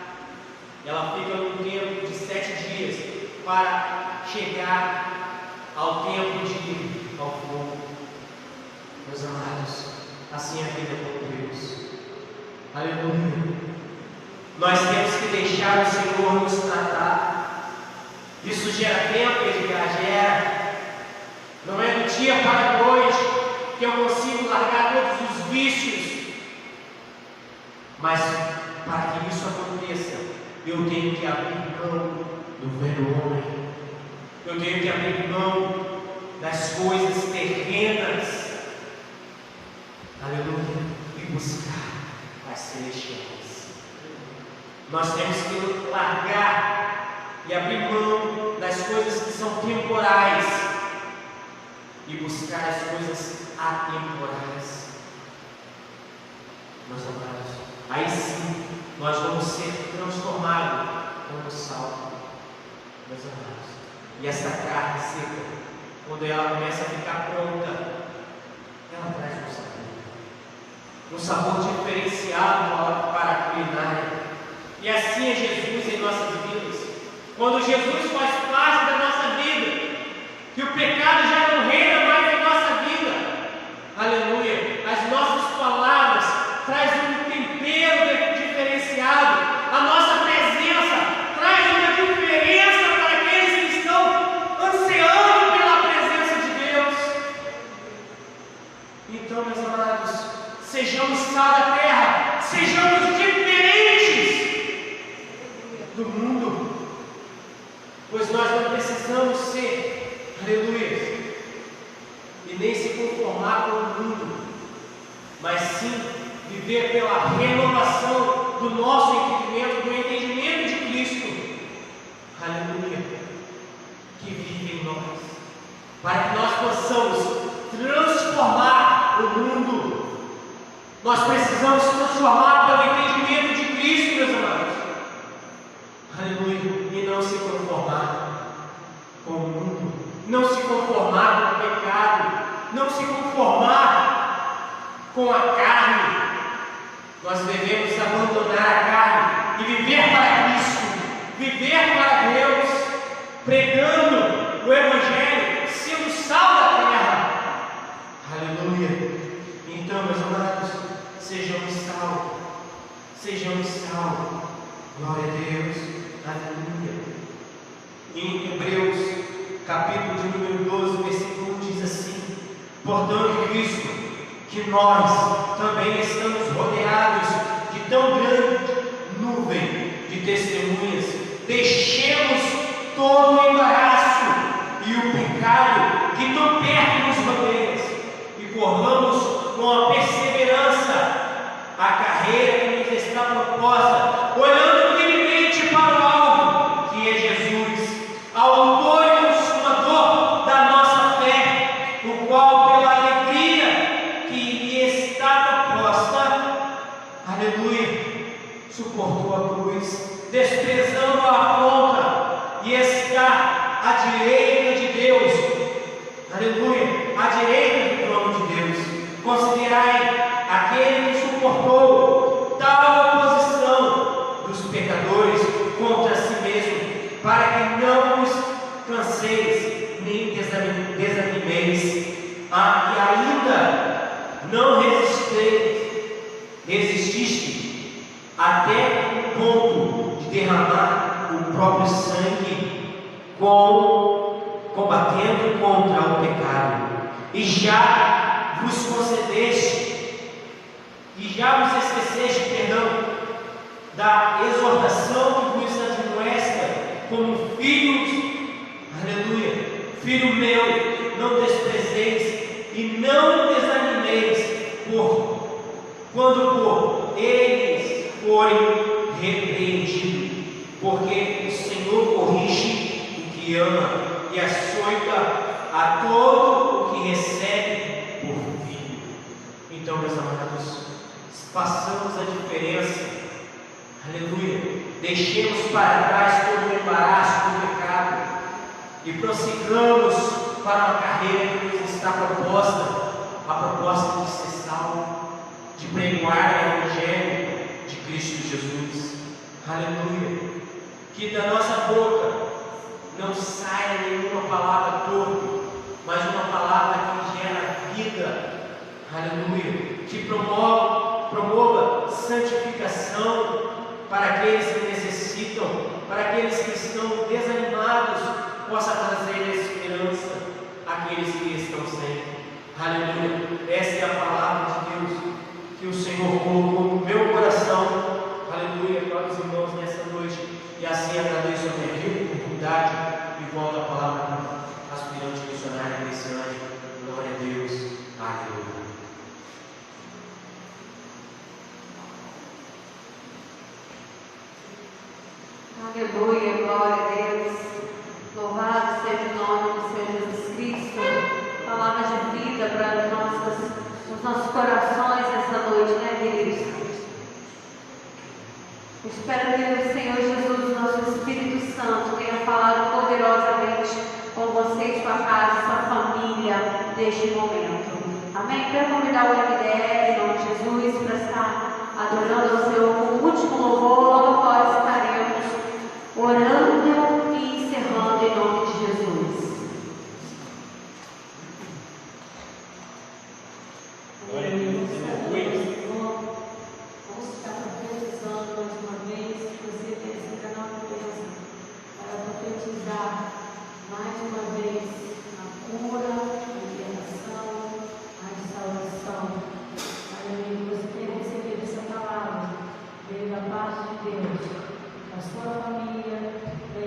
ela fica num tempo de 7 dias para chegar ao tempo de ir ao fogo. Meus amados, assim é a vida com Deus. Aleluia! Nós temos que deixar o Senhor nos tratar. Isso gera tempo, Edgar, gera. Não é do dia para a noite que eu consigo largar todos os vícios. Mas para que isso aconteça, eu tenho que abrir mão do velho homem. Eu tenho que abrir mão das coisas terrenas. Aleluia! E buscar as celestiais. Nós temos que largar e abrir mão das coisas que são temporais e buscar as coisas atemporais. Meus amados, aí sim nós vamos ser transformados como sal. Meus amados, e essa carne seca, quando ela começa a ficar pronta, ela traz um sabor diferenciado para a culinária. E assim é Jesus em nossas vidas. Quando Jesus faz parte da nossa vida, que o pecado já não reina mais em nossa vida, aleluia, as nossas palavras trazem um tempero diferenciado, a nossa presença traz uma diferença para aqueles que estão ansiando pela presença de Deus. Então, meus amados, sejamos sal da terra, sejamos diferentes do mundo, pois nós não precisamos ser, aleluia, e nem se conformar com o mundo, mas sim viver pela renovação do nosso entendimento, do entendimento de Cristo, aleluia, que vive em nós, para que nós possamos transformar o mundo. Nós precisamos transformar pelo entendimento de Cristo, meus amados. Aleluia. E não se conformar com o mundo, não se conformar com o pecado, não se conformar com a carne. Nós devemos abandonar a carne e viver para Cristo, viver para Deus, pregando o Evangelho, sendo sal da terra. Aleluia. Então, meus amados, sejamos sal, sejamos sal. Glória a Deus. Aleluia. Em Hebreus, capítulo de número 12, versículo 1 diz assim: portanto, Cristo, que nós também estamos rodeados de tão grande nuvem de testemunhas, deixemos todo o embaraço e o pecado que tão perto nos rodeia, e corramos com a perseverança a carreira que nos está proposta, olhando firmemente para o alvo, que é Jesus, autor e consumador à direita de Deus. Aleluia, à direita do trono de Deus. Considerai aquele que suportou tal oposição dos pecadores contra si mesmo, para que não vos canseis nem desanimeis, e ainda não resististe até o ponto de derramar o próprio sangue, combatendo contra o pecado, e já vos esqueceste, da exortação que vos admoesta como filhos. Aleluia, filho meu, não desprezeis e não desanimeis quando por eles forem repreendidos, porque o Senhor corrige o que ama e açoita a todo o que recebe por filho. Então, meus amados, façamos a diferença. Aleluia, deixemos para trás todo o embaraço do pecado e prossigamos para uma carreira que nos está proposta, a proposta de ser salvo, de pregoar o Evangelho de Cristo Jesus. Aleluia, que da nossa boca não saia nenhuma palavra torpe, mas uma palavra que gera vida. Aleluia, que promova santificação para aqueles que necessitam, para aqueles que estão desanimados, possa trazer esperança àqueles que estão sem. Aleluia, essa é a palavra de Deus que o Senhor colocou no meu coração. Aleluia, para os irmãos nessa noite, e assim agradeço a minha vida, oportunidade, e volto a palavra para aspirante missionário desse ano. Glória a Deus, aleluia. Aleluia, glória a Deus. Louvado seja o nome do Senhor Jesus Cristo. Palavra de vida para os nossos corações essa noite, né, queridos? Espero que o Senhor Jesus, nosso Espírito Santo, tenha falado poderosamente com vocês, sua casa, sua família, neste momento. Amém? Quero convidar o MDR, em nome de Jesus, para estar adorando ao Senhor com o último louvor. Logo após estaremos orando e encerrando em nome de Jesus. Vamos estar profetizando mais uma vez. Você tem esse canal de bênção para profetizar mais uma vez a cura, a libertação, a restauração. Aleluia. Você tem recebido essa palavra, veio da parte de Deus, da sua família, da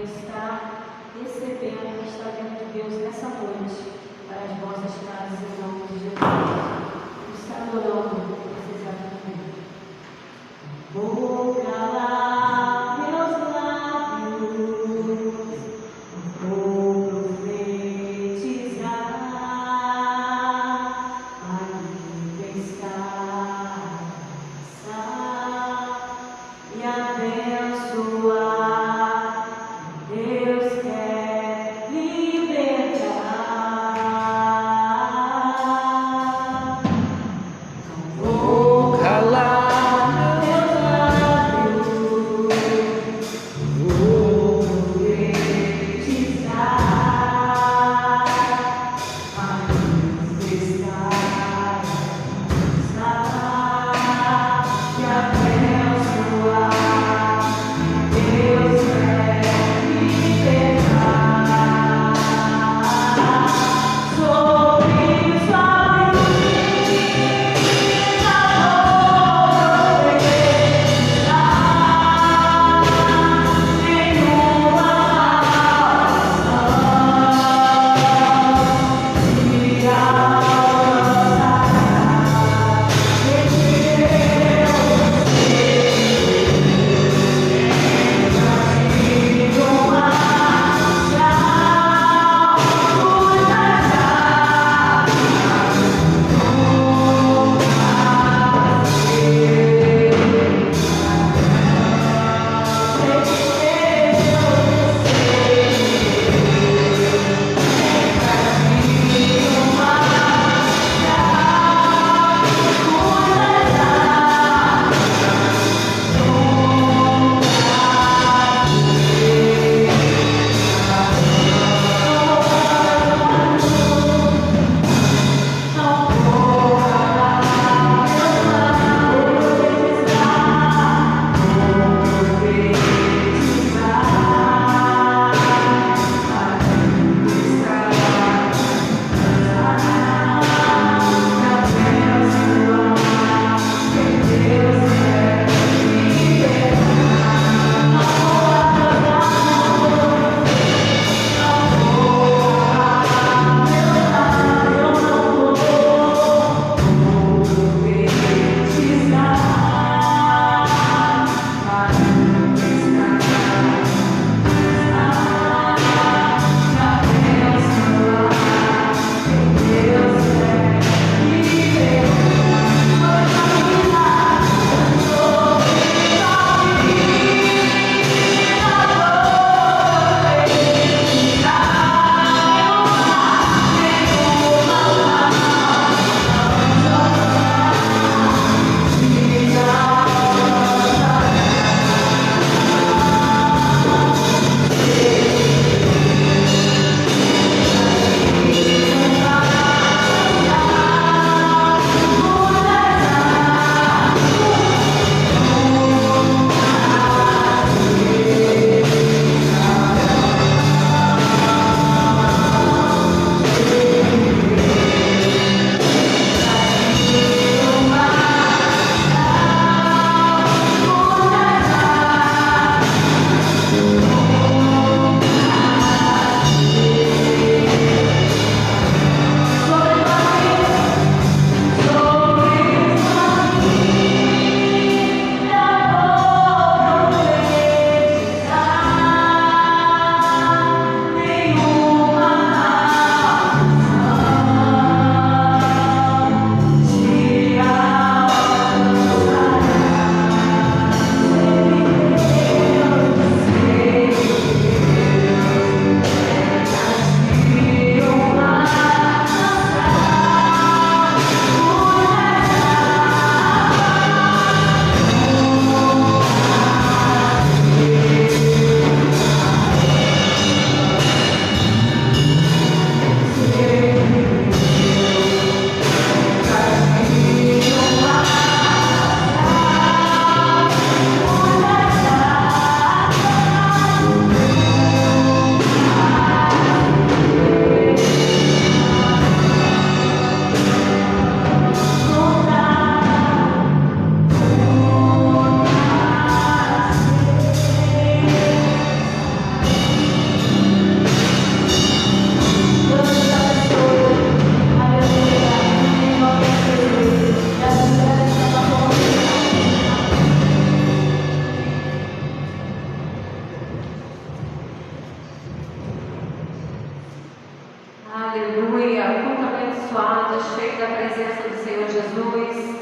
Aleluia, culto abençoado, cheio da presença do Senhor Jesus.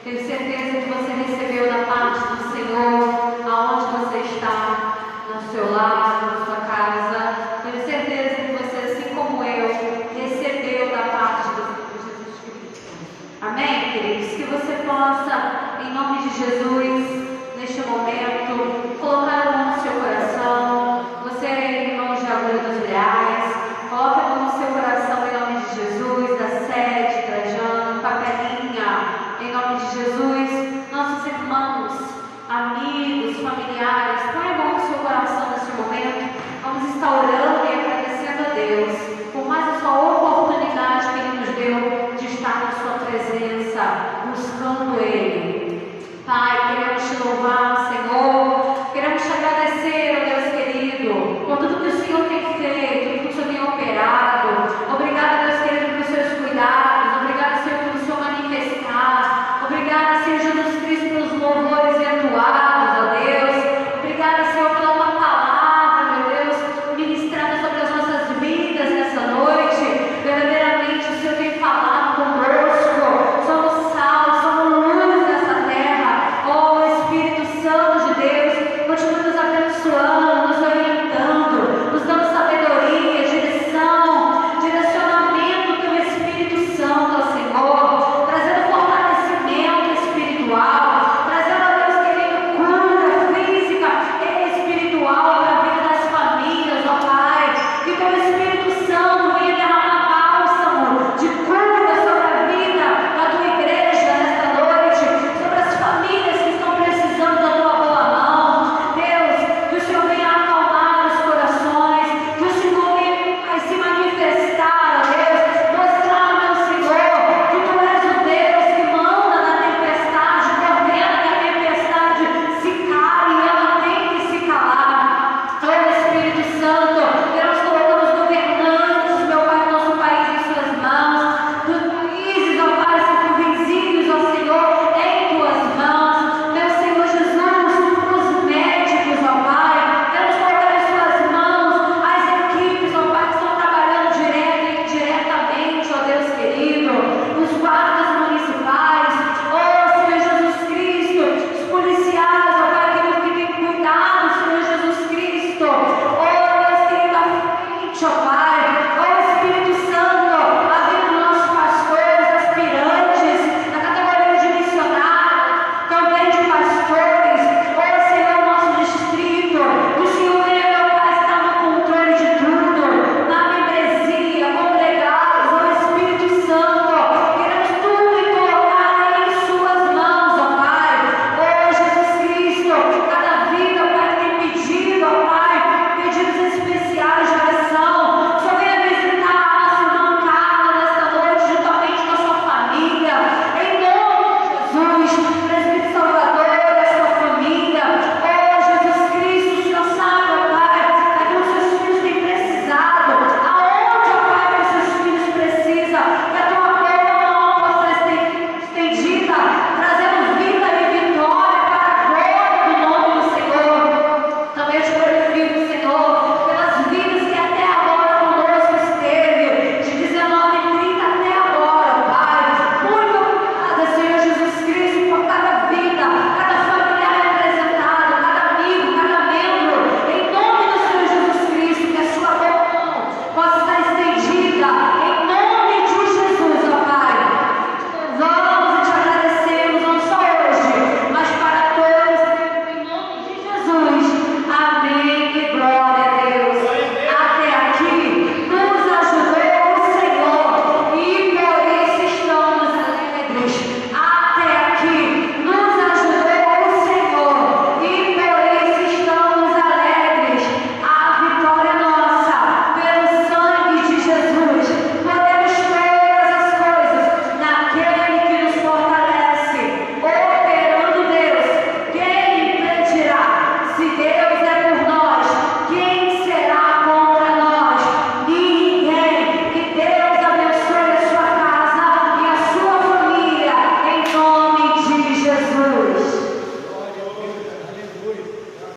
Tenho certeza que você recebeu da parte do Senhor, aonde você está, no seu lar, na sua casa. Tenho certeza que você, assim como eu, recebeu da parte do Senhor Jesus Cristo. Amém, queridos? Que você possa, em nome de Jesus,